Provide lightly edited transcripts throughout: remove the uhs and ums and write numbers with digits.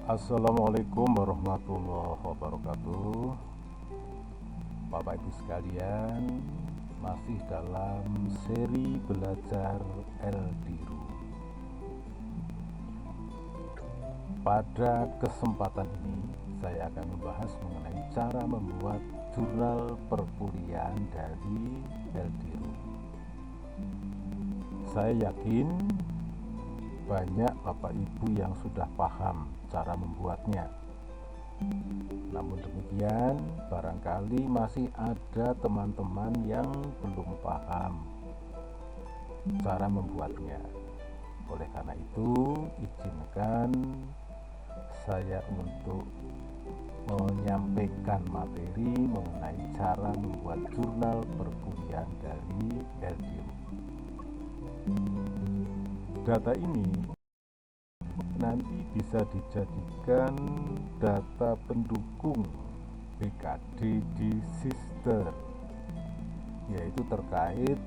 Assalamualaikum warahmatullahi wabarakatuh. Bapak Ibu sekalian, masih dalam seri belajar Eldiru. Pada kesempatan ini saya akan membahas mengenai cara membuat jurnal perkuliahan dari Eldiru. Saya yakin banyak Bapak Ibu yang sudah paham cara membuatnya. Namun demikian, barangkali masih ada teman-teman yang belum paham cara membuatnya. Oleh karena itu, izinkan saya untuk menyampaikan materi mengenai cara membuat jurnal perkuliahan dari Eldiru. Data ini nanti bisa dijadikan data pendukung BKD di Sister, yaitu terkait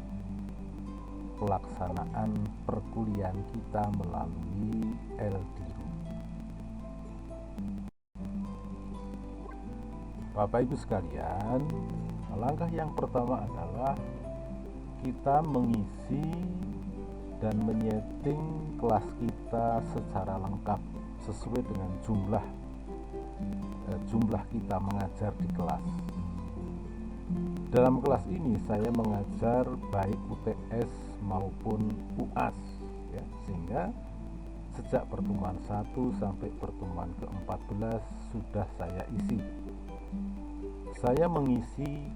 pelaksanaan perkuliahan kita melalui Eldiru. Bapak Ibu sekalian, langkah yang pertama adalah kita mengisi dan menyeting kelas kita secara lengkap sesuai dengan jumlah kita mengajar di kelas. Dalam kelas ini saya mengajar baik UTS maupun UAS, ya, sehingga sejak pertemuan 1 sampai pertemuan ke-14 sudah saya isi. Saya mengisi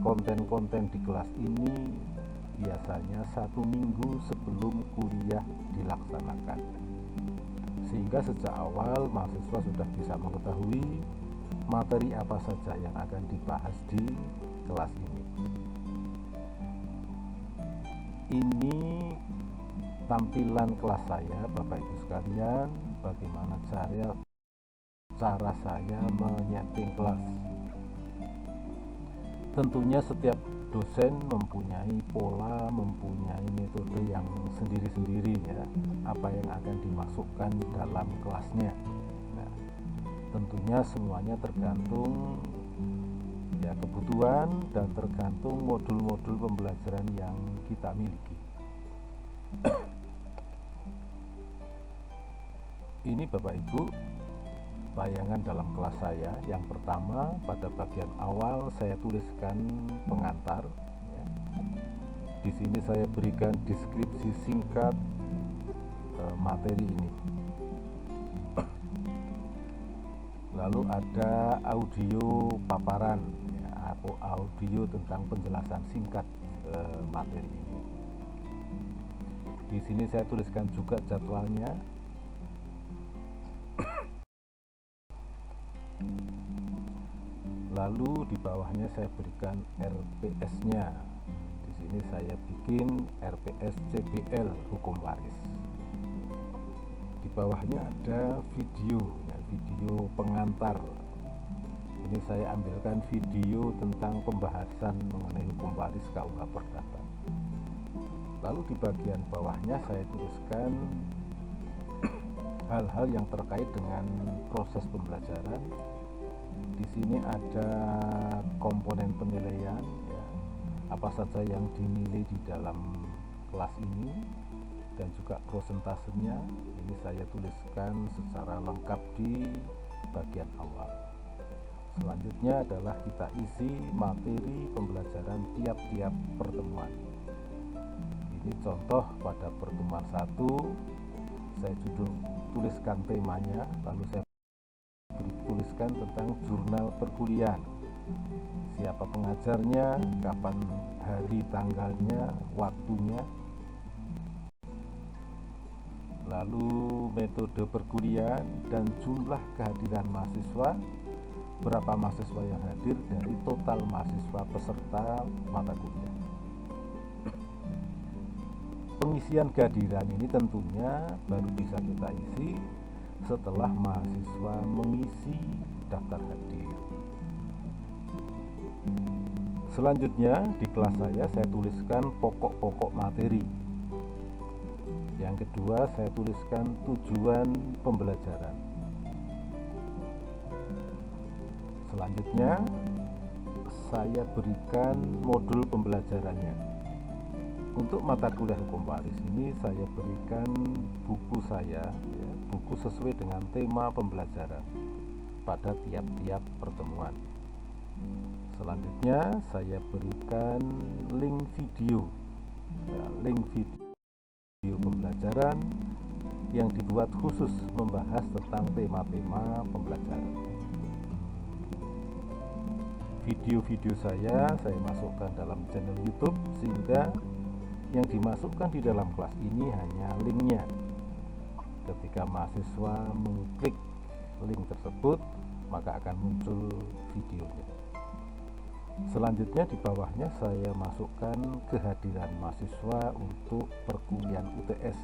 konten-konten di kelas ini biasanya 1 minggu sebelum kuliah dilaksanakan, sehingga sejak awal mahasiswa sudah bisa mengetahui materi apa saja yang akan dibahas di kelas ini. Ini tampilan kelas saya, Bapak Ibu sekalian, bagaimana cara saya menyeting kelas. Tentunya setiap dosen mempunyai pola, mempunyai metode yang sendiri-sendiri, ya, apa yang akan dimasukkan dalam kelasnya. Nah, tentunya semuanya tergantung ya kebutuhan dan tergantung modul-modul pembelajaran yang kita miliki. Ini Bapak Ibu bayangan dalam kelas saya. Yang pertama, pada bagian awal saya tuliskan pengantar, ya. Di sini saya berikan deskripsi singkat materi ini. Lalu ada audio paparan, ya, atau audio tentang penjelasan singkat materi ini. Di sini saya tuliskan juga jadwalnya. Lalu di bawahnya saya berikan RPS-nya. Di sini saya bikin RPS CBL hukum waris. Di bawahnya ada video, ya, video pengantar. Ini saya ambilkan video tentang pembahasan mengenai hukum waris KUH Perdata. Lalu di bagian bawahnya saya tuliskan hal-hal yang terkait dengan proses pembelajaran. Di sini ada komponen penilaian, ya, apa saja yang dinilai di dalam kelas ini, dan juga prosentasenya. Ini saya tuliskan secara lengkap di bagian awal. Selanjutnya adalah kita isi materi pembelajaran tiap-tiap pertemuan. Ini contoh pada pertemuan 1, saya tuliskan temanya, lalu saya tuliskan tentang jurnal perkuliahan, siapa pengajarnya, kapan hari tanggalnya, waktunya, lalu metode perkuliahan dan jumlah kehadiran mahasiswa, berapa mahasiswa yang hadir dari total mahasiswa peserta mata kuliah. Pengisian kehadiran ini tentunya baru bisa kita isi setelah mahasiswa mengisi daftar hadir. Selanjutnya di kelas saya tuliskan pokok-pokok materi. Yang kedua, saya tuliskan tujuan pembelajaran. Selanjutnya saya berikan modul pembelajarannya. Untuk mata kuliah hukum waris ini saya berikan buku saya, ya, buku sesuai dengan tema pembelajaran pada tiap-tiap pertemuan. Selanjutnya saya berikan link video, ya, link video pembelajaran yang dibuat khusus membahas tentang tema-tema pembelajaran. Video-video saya masukkan dalam channel YouTube, sehingga yang dimasukkan di dalam kelas ini hanya linknya. Ketika mahasiswa mengklik link tersebut, maka akan muncul videonya. Selanjutnya di bawahnya saya masukkan kehadiran mahasiswa untuk perkuliahan UTS,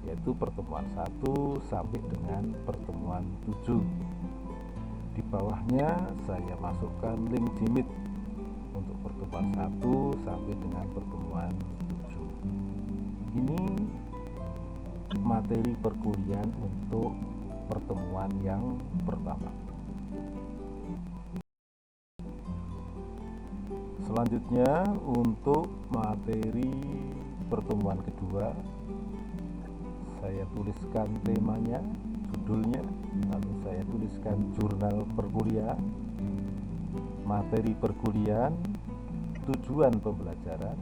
yaitu pertemuan 1 sampai dengan pertemuan 7. Di bawahnya saya masukkan link Jimit untuk pertemuan 1 sampai dengan pertemuan 7. Ini materi perkuliahan untuk pertemuan yang pertama. Selanjutnya untuk materi pertemuan kedua, saya tuliskan temanya, judulnya, lalu saya tuliskan jurnal perkuliahan, materi perkuliahan, tujuan pembelajaran,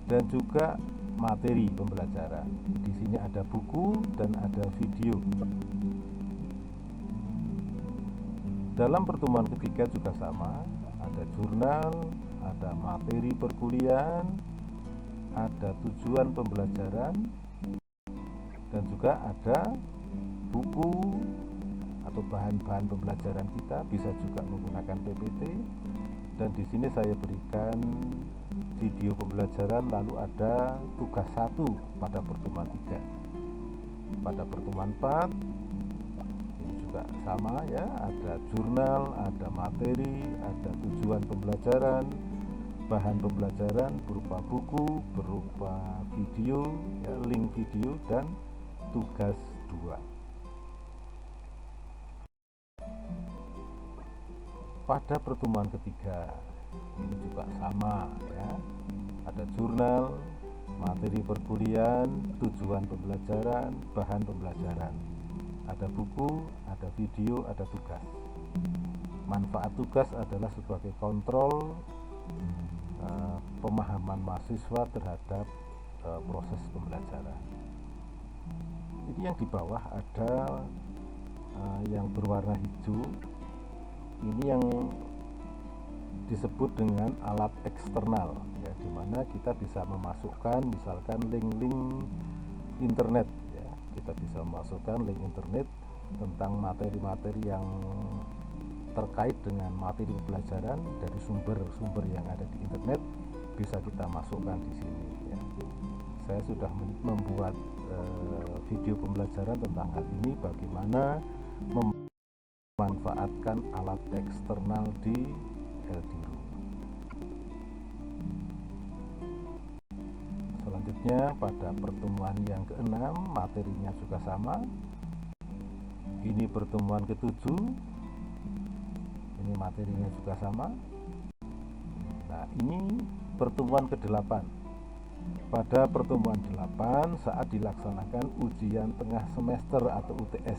dan juga materi pembelajaran. Di sini ada buku dan ada video. Dalam pertemuan ketiga juga sama, ada jurnal, ada materi perkuliahan, ada tujuan pembelajaran, dan juga ada buku atau bahan-bahan pembelajaran kita, bisa juga menggunakan PPT. Dan di sini saya berikan video pembelajaran, lalu ada tugas 1 pada pertemuan 3. Pada pertemuan 4 ini juga sama, ya, ada jurnal, ada materi, ada tujuan pembelajaran, bahan pembelajaran berupa buku, berupa video, ya, link video, dan tugas 2. Pada pertemuan ketiga ini juga sama, ya, ada jurnal, materi perkuliahan, tujuan pembelajaran, bahan pembelajaran, ada buku, ada video, ada tugas. Manfaat tugas adalah sebagai kontrol pemahaman mahasiswa terhadap proses pembelajaran. Ini yang di bawah ada yang berwarna hijau, ini yang disebut dengan alat eksternal, ya, di mana kita bisa memasukkan misalkan link-link internet, ya. Kita bisa memasukkan link internet tentang materi-materi yang terkait dengan materi pembelajaran dari sumber-sumber yang ada di internet, bisa kita masukkan di sini, ya. Saya sudah membuat video pembelajaran tentang hal ini, bagaimana memanfaatkan alat eksternal di LDRU. Selanjutnya pada pertemuan yang ke-6 materinya juga sama. Ini pertemuan ke-7, ini materinya juga sama. Nah, ini pertemuan ke-8. Pada pertemuan 8 saat dilaksanakan ujian tengah semester atau UTS.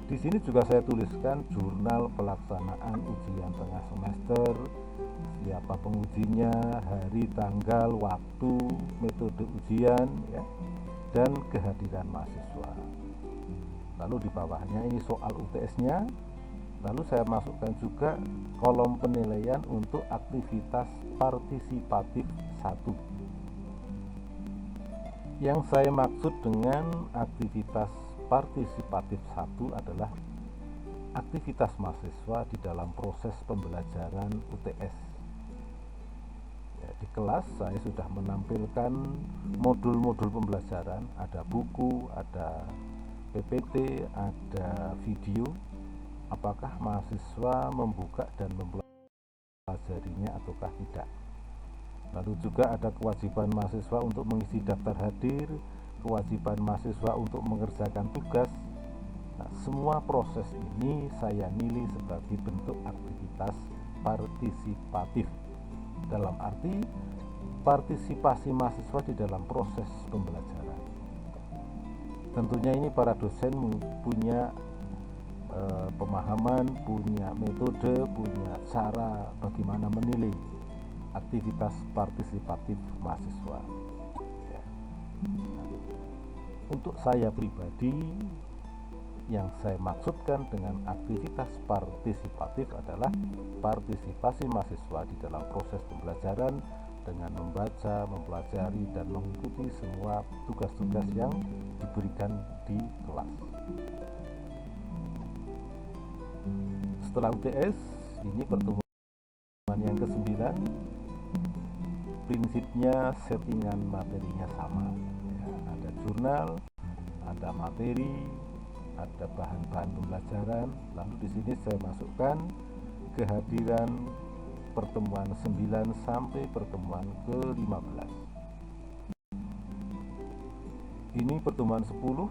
Di sini juga saya tuliskan jurnal pelaksanaan ujian tengah semester, siapa pengujinya, hari, tanggal, waktu, metode ujian, ya, dan kehadiran mahasiswa. Lalu di bawahnya ini soal UTS-nya. Lalu saya masukkan juga kolom penilaian untuk aktivitas partisipatif 1. Yang saya maksud dengan aktivitas partisipatif 1 adalah aktivitas mahasiswa di dalam proses pembelajaran UTS. Ya, di kelas saya sudah menampilkan modul-modul pembelajaran, ada buku, ada PPT, ada video. Apakah mahasiswa membuka dan mempelajarinya ataukah tidak. Lalu juga ada kewajiban mahasiswa untuk mengisi daftar hadir, kewajiban mahasiswa untuk mengerjakan tugas, Nah, semua proses ini saya nilai sebagai bentuk aktivitas partisipatif, dalam arti partisipasi mahasiswa di dalam proses pembelajaran. Tentunya ini para dosen punya pemahaman, punya metode, punya cara bagaimana menilai aktivitas partisipatif mahasiswa. Ya. Untuk saya pribadi, yang saya maksudkan dengan aktivitas partisipatif adalah partisipasi mahasiswa di dalam proses pembelajaran dengan membaca, mempelajari, dan mengikuti semua tugas-tugas yang diberikan di kelas. Setelah UTS, ini pertemuan yang ke-9. Prinsipnya settingan materinya sama. Ya, ada jurnal, ada materi, ada bahan-bahan pembelajaran. Lalu di sini saya masukkan kehadiran pertemuan 9 sampai pertemuan ke-15. Ini pertemuan 10.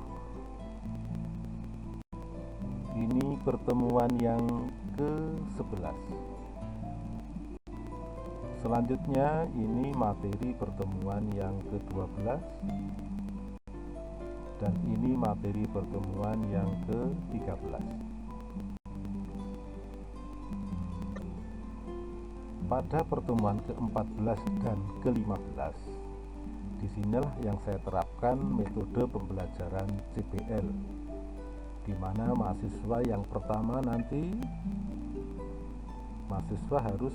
Ini pertemuan yang ke-11. Selanjutnya ini materi pertemuan yang ke-12, dan ini materi pertemuan yang ke-13. Pada pertemuan ke-14 dan ke-15, disinilah yang saya terapkan metode pembelajaran CPL, di mana mahasiswa yang pertama nanti mahasiswa harus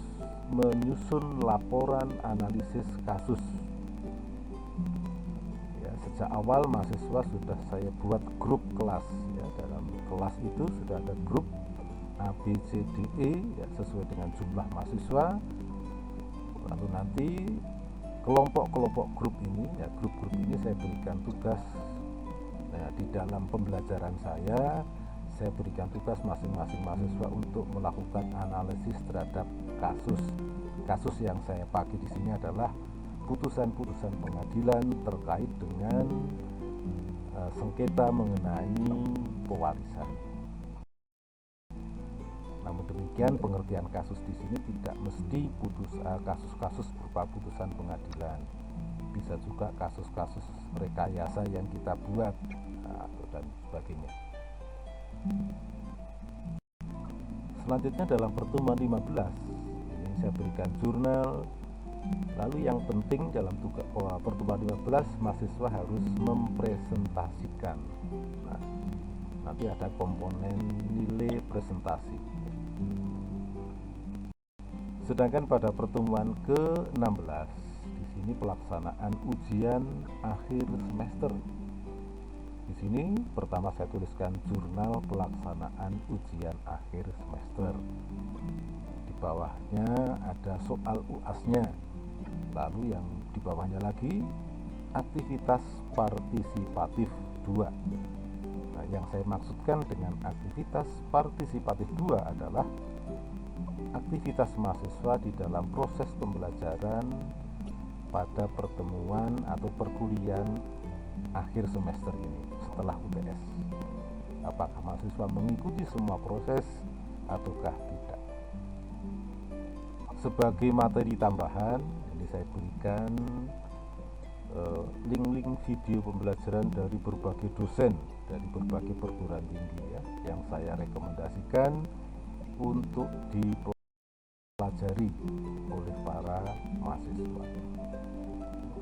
menyusun laporan analisis kasus. Ya, sejak awal mahasiswa sudah saya buat grup kelas. Ya, dalam kelas itu sudah ada grup A, B, C, D, E, ya, sesuai dengan jumlah mahasiswa. Lalu nanti kelompok-kelompok grup ini, ya, grup-grup ini saya berikan tugas. Nah, di dalam pembelajaran saya berikan tugas masing-masing mahasiswa untuk melakukan analisis terhadap kasus. Kasus yang saya pakai di sini adalah putusan-putusan pengadilan terkait dengan sengketa mengenai pewarisan. Namun demikian, pengertian kasus di sini tidak mesti kasus-kasus berupa putusan pengadilan. Bisa juga kasus-kasus rekayasa yang kita buat dan sebagainya. Selanjutnya dalam pertemuan 15 ini saya berikan jurnal. Lalu yang penting dalam pertemuan 15, mahasiswa harus mempresentasikan. Nah, nanti ada komponen nilai presentasi. Sedangkan pada pertemuan ke-16 di sini pelaksanaan ujian akhir semester. Di sini pertama saya tuliskan jurnal pelaksanaan ujian akhir semester. Di bawahnya ada soal UAS-nya. Lalu yang di bawahnya lagi aktivitas partisipatif 2. Nah, yang saya maksudkan dengan aktivitas partisipatif 2 adalah aktivitas mahasiswa di dalam proses pembelajaran pada pertemuan atau perkuliahan akhir semester ini setelah UTS. Apakah mahasiswa mengikuti semua proses ataukah tidak? Sebagai materi tambahan, ini saya berikan link-link video pembelajaran dari berbagai dosen dari berbagai perguruan tinggi, ya, yang saya rekomendasikan untuk dipelajari oleh para mahasiswa.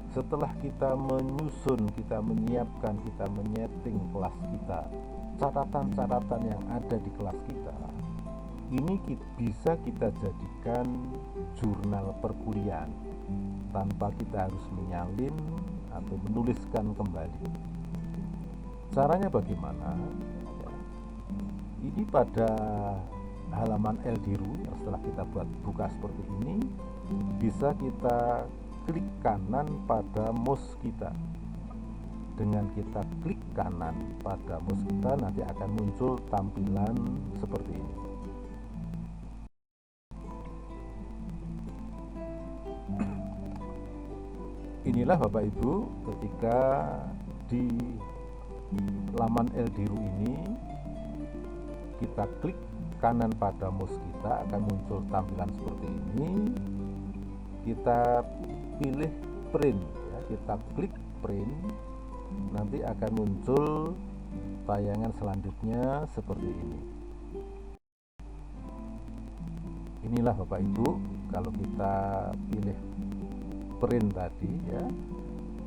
Setelah kita menyusun, kita menyiapkan, kita menyeting kelas kita, catatan-catatan yang ada di kelas kita, ini bisa kita jadikan jurnal perkuliahan tanpa kita harus menyalin atau menuliskan kembali. Caranya bagaimana? Ya, ini pada halaman LDRU yang setelah kita buka seperti ini, bisa kita klik kanan pada mouse kita. Dengan kita klik kanan pada mouse kita, nanti akan muncul tampilan seperti ini. Inilah Bapak Ibu, ketika di laman LDRU ini kita klik kanan pada mouse kita akan muncul tampilan seperti ini. Kita pilih print ya, kita klik print, nanti akan muncul tayangan selanjutnya seperti ini. Inilah Bapak Ibu, kalau kita pilih print tadi ya,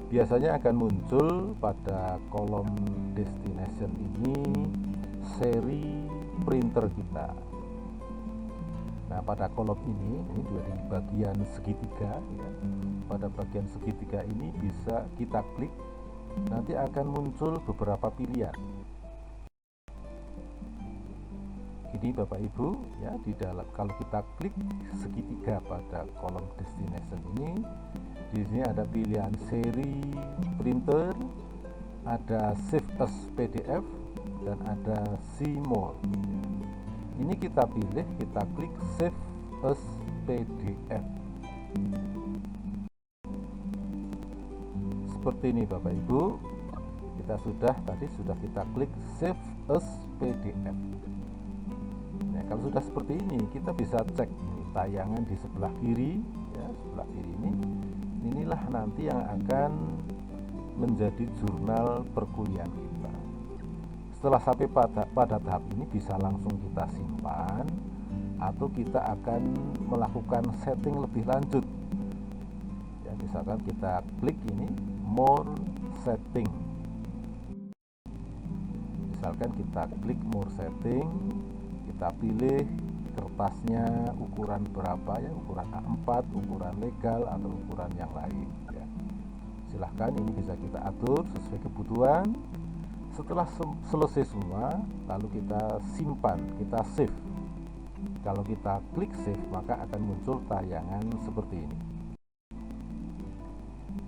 biasanya akan muncul pada kolom destination ini seri printer kita. Nah, pada kolom ini dari bagian segitiga ya, pada bagian segitiga ini bisa kita klik, nanti akan muncul beberapa pilihan. Ini Bapak Ibu ya, di dalam kalau kita klik segitiga pada kolom destination ini, di sini ada pilihan seri printer, ada save as PDF, dan ada see more. Ini kita pilih, kita klik save as PDF. Seperti ini Bapak Ibu, kita sudah kita klik save as PDF. Nah, kalau sudah seperti ini, kita bisa cek ini tayangan di sebelah kiri ya, sebelah kiri ini. Inilah nanti yang akan menjadi jurnal perkuliahan kita. Setelah sampai pada tahap ini, bisa langsung kita simpan atau kita akan melakukan setting lebih lanjut ya, misalkan kita klik ini more setting, misalkan kita klik more setting, kita pilih kertasnya ukuran berapa ya, ukuran A4, ukuran legal atau ukuran yang lain ya. Silahkan, ini bisa kita atur sesuai kebutuhan. Setelah selesai semua, lalu kita simpan, kita save. Kalau kita klik save, maka akan muncul tayangan seperti ini.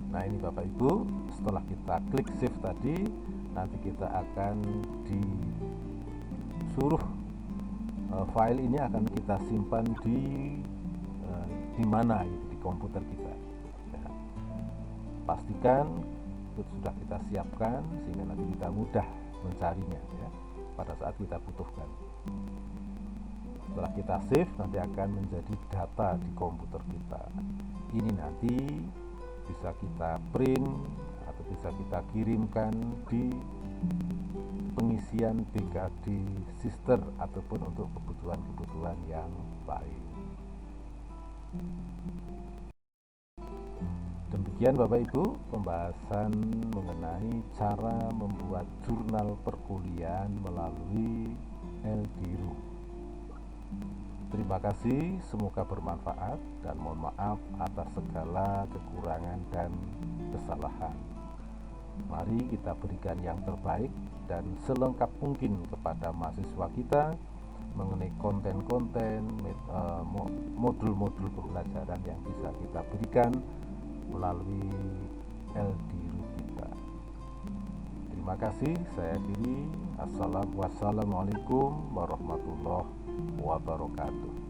Nah, ini Bapak Ibu, setelah kita klik save tadi, nanti kita akan disuruh file ini akan kita simpan di mana gitu, di komputer kita ya. Pastikan itu sudah kita siapkan sehingga nanti kita mudah mencarinya ya, pada saat kita butuhkan. Setelah kita save, nanti akan menjadi data di komputer kita. Ini nanti bisa kita print atau bisa kita kirimkan di pengisian BKD Sister ataupun untuk kebutuhan-kebutuhan yang lain. Demikian Bapak Ibu pembahasan mengenai cara membuat jurnal perkuliahan melalui Eldiru. Terima kasih, semoga bermanfaat dan mohon maaf atas segala kekurangan dan kesalahan. Mari kita berikan yang terbaik dan selengkap mungkin kepada mahasiswa kita mengenai konten-konten, modul-modul pembelajaran yang bisa kita berikan melalui Eldiru kita. Terima kasih, saya akhiri. Wassalamualaikum warahmatullahi wabarakatuh.